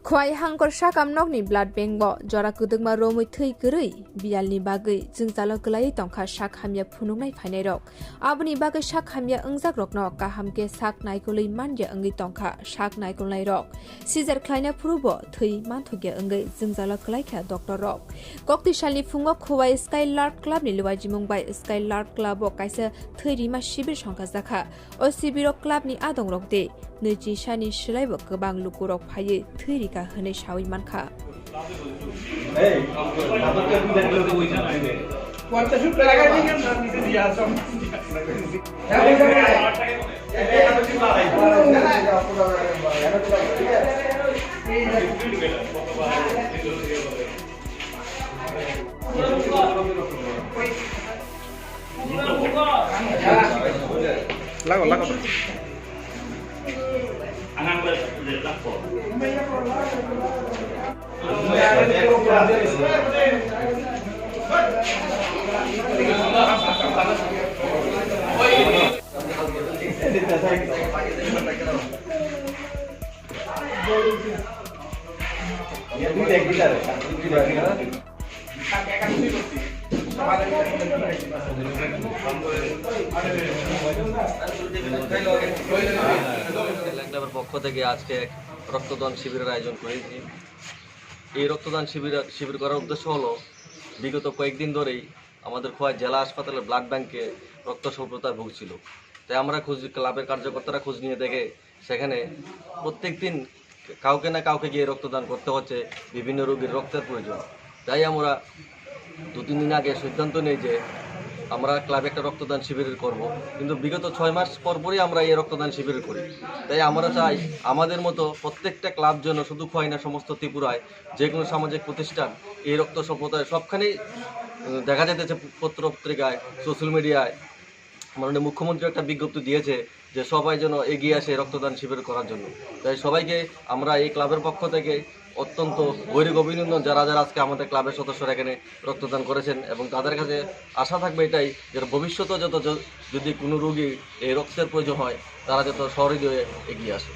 Khowai hangkhor sakamnokni blood bank bo jora kudungma romoi thei gurui bialni bagui jingzalo glai tongkha sakhamya phunungnai phainai rok aboni bagui sakhamya ongjak rokno kahamke sak naikului manje ongi tongkha sak naikulnai rok sijar khlaina phurubo thei manthuge ongi jingzalo glai kha doctor rok kokti salni phungo Khowai Skylark club ni luwaji mungbai Skylark club o kaisa thei rima shibir songkha jakha o shibiro club ni adong rok de Nuji shani shilaibo gobang lukurok phaye thirika honai shawi mankha Lago. Anang berlaku. ক্লাবের পক্ষ থেকে আজকে এক রক্তদান শিবিরের আয়োজন করেছি। এই রক্তদান শিবির করার উদ্দেশ্য হলো বিগত কয়েকদিন ধরেই আমাদের খোয়াই জেলা হাসপাতালের ব্লাড ব্যাংকে রক্ত স্বল্পতায় ভুগছিল। তাই আমরা ক্লাবের কার্যকর্তারা খোঁজ নিয়ে দেখে সেখানে প্রত্যেক দিন কাউকে না কাউকে গিয়ে রক্তদান করতে হচ্ছে, বিভিন্ন রোগীর রক্তের প্রয়োজন। তাই আমরা 2-3 দিন আগে সিদ্ধান্ত নেই যে আমরা ক্লাবে একটা রক্তদান শিবির করব, কিন্তু বিগত 6 মাস পরপরই আমরা এই রক্তদান শিবির করি। তাই আমরা চাই আমাদের মতো প্রত্যেকটা ক্লাব যেন শুধু খোয়াই না, সমস্ত ত্রিপুরায় যে কোনো সামাজিক প্রতিষ্ঠান এই রক্ত স্বল্পতায় সবখানেই দেখা যেতেছে, পত্রিকায়, সোশ্যাল মিডিয়ায় মাননীয় মুখ্যমন্ত্রী একটা বিজ্ঞপ্তি দিয়েছে যে সবাই যেন এগিয়ে আসে রক্তদান শিবির করার জন্য। তাই সবাইকে আমরা এই ক্লাবের পক্ষ থেকে অত্যন্ত গৈরিক অভিনন্দন, যারা আজকে আমাদের ক্লাবের সদস্যরা এখানে রক্তদান করেছেন, এবং তাদের কাছে আশা থাকবে এটাই যে ভবিষ্যতেও যদি কোনো রোগী এই রক্তের প্রয়োজন হয় তারা যত সহৃদয়ে এগিয়ে আসে।